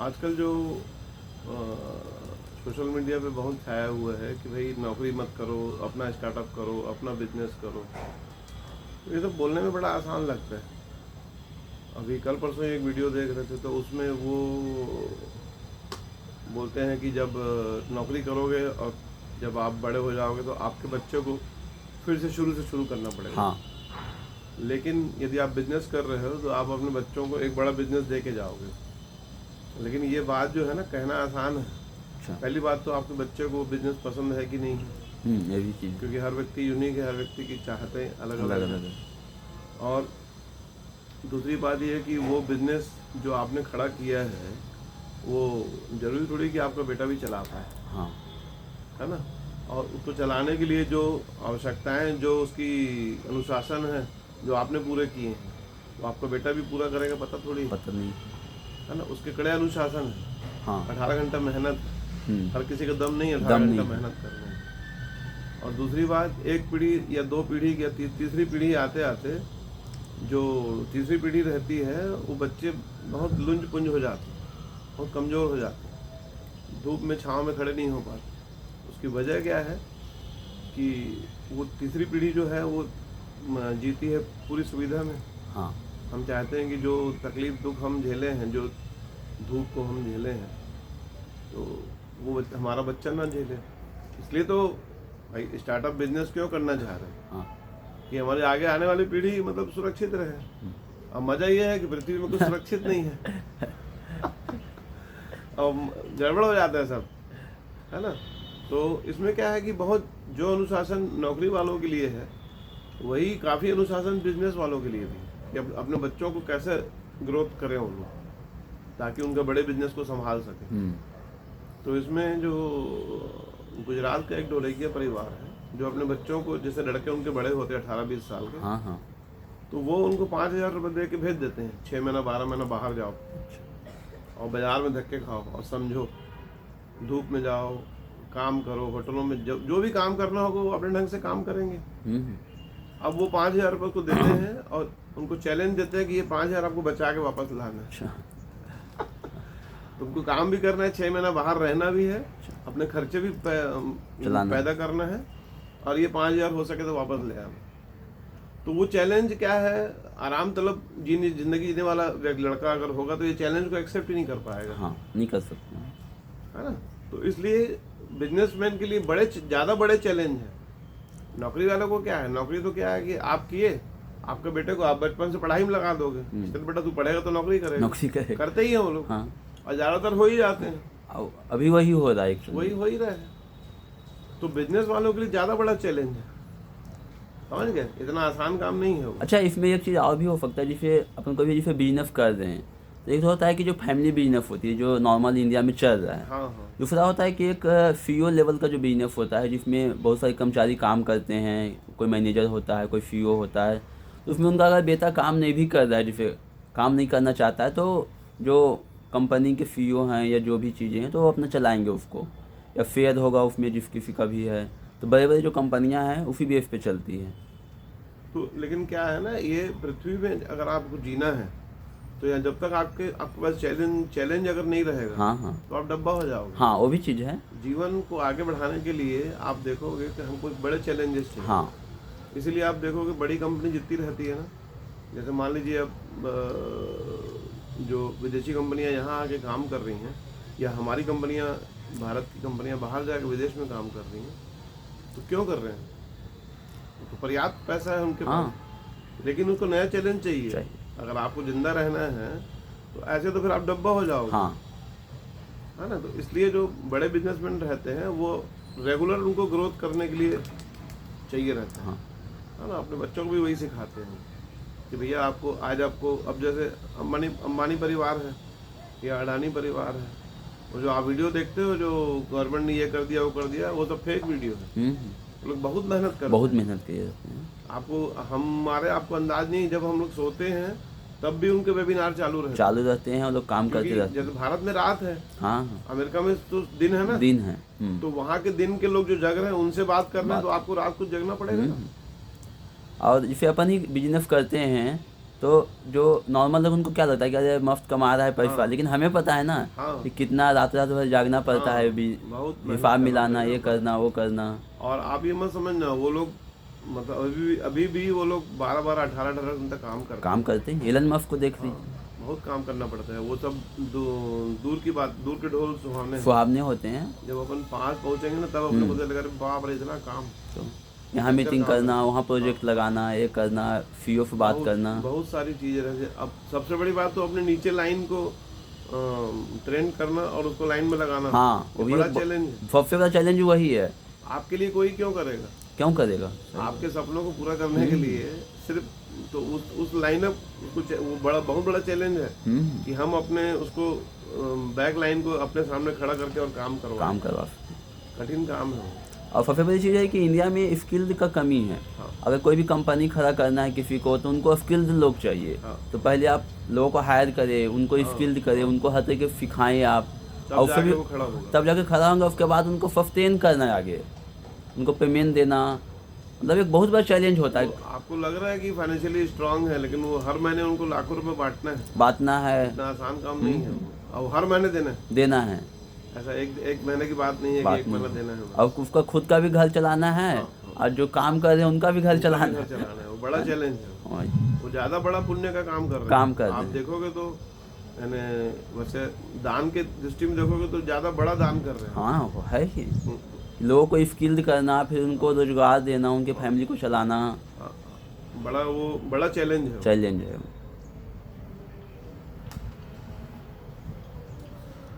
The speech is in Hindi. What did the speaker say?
आजकल जो सोशल मीडिया पे बहुत छाया हुआ है कि भाई नौकरी मत करो, अपना स्टार्टअप करो, अपना बिजनेस करो। ये सब बोलने में बड़ा आसान लगता है। अभी कल परसों एक वीडियो देख रहे थे तो उसमें वो बोलते हैं कि जब नौकरी करोगे और जब आप बड़े हो जाओगे तो आपके बच्चों को फिर से शुरू करना पड़ेगा। हाँ। लेकिन यदि आप बिजनेस कर रहे हो तो आप अपने बच्चों को एक बड़ा बिजनेस दे के जाओगे। लेकिन ये बात जो है ना, कहना आसान है। अच्छा। पहली बात तो आपके बच्चे को बिजनेस पसंद है कि नहीं है, ये भी चीज़ क्योंकि हर व्यक्ति यूनिक है, हर व्यक्ति की चाहतें अलग अलग अलग अलग हैं। है। और दूसरी बात ये है कि वो बिजनेस जो आपने खड़ा किया है वो जरूरी थोड़ी कि आपका बेटा भी चला पाए, हाँ। है ना। और उसको चलाने के लिए जो आवश्यकताएं, जो उसकी अनुशासन है, जो आपने पूरे किए हैं, वो आपका बेटा भी पूरा करेगा पता थोड़ी है। पता नहीं। है ना, उसके कड़े अनुशासन है। हाँ। 18 घंटा मेहनत, हर किसी का दम नहीं है 18 दम घंटा नहीं है। मेहनत करने में। और दूसरी बात, एक पीढ़ी या दो पीढ़ी या तीसरी पीढ़ी आते आते जो तीसरी पीढ़ी रहती है वो बच्चे बहुत लुंज पुंज हो जाते हैं, बहुत कमज़ोर हो जाते हैं, धूप में छाँव में खड़े नहीं हो पाते। उसकी वजह क्या है कि वो तीसरी पीढ़ी जो है वो जीती है पूरी सुविधा में। हाँ। हम चाहते हैं कि जो तकलीफ दुख हम झेले हैं, जो धूप को हम झेले हैं, तो वो हमारा बच्चा ना झेले। इसलिए तो भाई स्टार्टअप बिजनेस क्यों करना चाह रहे हैं हाँ। कि हमारे आगे आने वाली पीढ़ी मतलब सुरक्षित रहे। अब मजा ये है कि पृथ्वी में कुछ सुरक्षित नहीं है और गड़बड़ हो जाता है सब, है ना। तो इसमें क्या है कि बहुत जो अनुशासन नौकरी वालों के लिए है वही काफ़ी अनुशासन बिजनेस वालों के लिए भी है कि अपने बच्चों को कैसे ग्रोथ करें वो लोग, ताकि उनका बड़े बिजनेस को संभाल सकें। तो इसमें जो गुजरात का एक ढोलकिया परिवार है जो अपने बच्चों को, जैसे लड़के उनके बड़े होते हैं 18-20 साल के, हाँ। हाँ। तो वो उनको 5,000 रुपये दे के भेज देते हैं, 6 महीना 12 महीना बाहर जाओ और बाजार में धक्के खाओ और समझो, धूप में जाओ, काम करो, होटलों में जो भी काम करना होगा वो अपने ढंग से काम करेंगे। अब वो 5,000 रुपये को देते हैं और उनको चैलेंज देते हैं कि ये 5,000 आपको बचा के वापस लाना है। अच्छा। तुमको काम भी करना है, 6 महीना बाहर रहना भी है, अपने खर्चे भी पैदा करना है, और ये 5,000 हो सके तो वापस ले आना। तो वो चैलेंज क्या है, आराम तलब जिंदगी जीने वाला लड़का अगर होगा तो ये चैलेंज को एक्सेप्ट ही नहीं कर पाएगा। हाँ, नहीं कर सकते, है ना। तो इसलिए बिजनेसमैन के लिए ज़्यादा बड़े चैलेंज है। नौकरी वालों को क्या है, नौकरी तो क्या है कि आप किए, आपके बेटे को आप बचपन से पढ़ाई में लगा दोगे, चल बेटा तू पढ़ेगा तो नौकरी करेगा, नौकरी करे, करते ही हैं वो लोग। हाँ। और ज़्यादातर हो ही जाते हैं, अभी वही हो रहा है, वही हो ही रहा है। तो बिजनेस वालों के लिए ज़्यादा बड़ा चैलेंज है, समझ गए, इतना आसान काम नहीं है वो। अच्छा, इसमें एक चीज़ और भी हो सकता है, जैसे अपन कभी जैसे बिजनेस कर रहे हैं तो एक तो होता है कि जो फैमिली बिजनेस होती है जो नॉर्मल इंडिया में चल रहा है। हाँ हाँ। दूसरा होता है कि एक सीईओ लेवल का जो बिजनेस होता है जिसमें बहुत सारे कर्मचारी काम करते हैं, कोई मैनेजर होता है, कोई सीईओ होता है, तो उसमें उनका अगर बेटा काम नहीं भी कर रहा है, जैसे काम नहीं करना चाहता है, तो जो कंपनी के सीईओ हैं या जो भी चीज़ें हैं तो वो अपना चलाएंगे उसको, या फेयर होगा उसमें जिस किसी का भी है, तो बड़े बड़े जो कंपनियां हैं उसी बेस पे चलती हैं। तो लेकिन क्या है ना, ये पृथ्वी में अगर आपको जीना है तो यहाँ जब तक आपके पास चैलेंज अगर नहीं रहेगा, हाँ हाँ, तो आप डब्बा हो जाओगे। हाँ, वो भी चीज़ है। जीवन को आगे बढ़ाने के लिए आप देखोगे कि हमको बड़े चैलेंजेस चाहिए। हाँ। इसीलिए आप देखोगे बड़ी कंपनी जितनी रहती है ना, जैसे मान लीजिए अब जो विदेशी कंपनियां यहाँ आके काम कर रही हैं, या हमारी कंपनियां, भारत की कंपनियां बाहर जाकर विदेश में काम कर रही हैं, तो क्यों कर रहे हैं, तो पर्याप्त पैसा है उनके पास, लेकिन उनको नया चैलेंज चाहिए। अगर आपको जिंदा रहना है तो ऐसे तो फिर आप डब्बा हो जाओगे। हाँ। है ना। तो इसलिए जो बड़े बिजनेसमैन रहते हैं वो रेगुलर उनको ग्रोथ करने के लिए चाहिए रहता है। है ना। अपने बच्चों को भी वही सिखाते हैं कि भैया आपको आज आपको, अब जैसे अंबानी परिवार है या अडानी परिवार है, वो जो आप वीडियो देखते हो जो गवर्नमेंट ने ये कर दिया वो कर दिया, वो सब फेक वीडियो है। लोग बहुत मेहनत करते हैं, बहुत मेहनत किए जाते हैं। आपको अंदाज नहीं, जब हम लोग सोते हैं तब भी उनके वेबिनार चालू रहते हैं, और लोग काम करते रहते हैं। जैसे भारत में रात है, हाँ, अमेरिका में तो दिन है ना, दिन है। तो वहाँ के दिन के लोग जो जग रहे हैं उनसे बात करना है, तो आपको रात को जगना पड़ेगा ना। और जैसे अपन ही बिजनेस करते हैं तो जो नॉर्मल लोग उनको क्या लगता है कि अरे मफ्त कमा रहा है पैसा, लेकिन हमें पता है ना हाँ। कि कितना रात रात भर जागना पड़ता हाँ, है भी, बहुत मेहनत हिसाब करना मिलाना, ये पड़ेगा। करना वो करना। और आप ये मत समझना वो लोग मतलब अभी भी वो लोग 12-12 18-18 घंटा काम करते काम करते हैं, एलन मस्क को देख हैं। लीजिए, बहुत काम करना पड़ता है। वो सब दूर की बात, दूर के ढोल सुहावने हैं। सुहावने होते हैं। जब अपन पास पहुंचेंगे ना तब अपने पता लगा बाप रे इतना काम। तो यहाँ भयंकर मीटिंग काम है। करना, वहाँ प्रोजेक्ट लगाना, ये करना, सीईओ से बात बहुत करना। बहुत सारी चीजें रहती हैं। अब सबसे बड़ी बात तो अपने नीचे लाइन को ट्रेन करना और उसको लाइन में लगाना। हाँ, ये वो भी बड़ा एक चैलेंज है। सबसे बड़ा चैलेंज वही है। आपके लिए कोई क्यों करेगा? क्यों करेगा? आपके सपनों को पूरा करने के लिए सिर्फ तो उस लाइनअप वो बहुत बड़ा चैलेंज है हम्म, कि हम अपने उसको बैक लाइन को अपने सामने खड़ा करके और काम काम करवाएं। करवा। कठिन काम है वो। और सबसे बड़ी चीज़ है कि इंडिया में स्किल्ड का कमी है। हाँ। अगर कोई भी कंपनी खड़ा करना है किसी को, तो उनको स्किल्ड लोग चाहिए। हाँ। तो पहले आप लोगों को हायर करें, उनको स्किल्ड करें, उनको हर तरीके से सिखाएं आप, तब और फिर जाके वो खड़ा होगा। तब जाके खड़ा होंगे। उसके बाद उनको सस्टेन करना है आगे, उनको पेमेंट देना, मतलब एक बहुत बड़ा चैलेंज होता है। तो आपको लग रहा है कि फाइनेंशियली स्ट्रांग है, लेकिन वो हर महीने उनको लाखों रुपए बांटना है। बांटना है, इतना आसान काम नहीं है वो। और हर महीने देना है। देना है, ऐसा एक महीने की बात नहीं है कि एक महीना देना है। और उसका खुद का भी घर चलाना है, और जो काम कर रहे हैं उनका भी घर चलाना घर है। चलाना है, वो बड़ा चैलेंज है। और वो ज्यादा बड़ा पुण्य का काम कर रहे हैं। काम कर रहे आप हैं। देखोगे तो यानी वैसे दान के दृष्टि में देखोगे तो ज्यादा बड़ा दान कर रहे हैं। हाँ, वो है ही। लोगों को स्किल्ड करना, फिर उनको रोजगार देना, उनके फैमिली को चलाना, बड़ा चैलेंज है। चैलेंज है।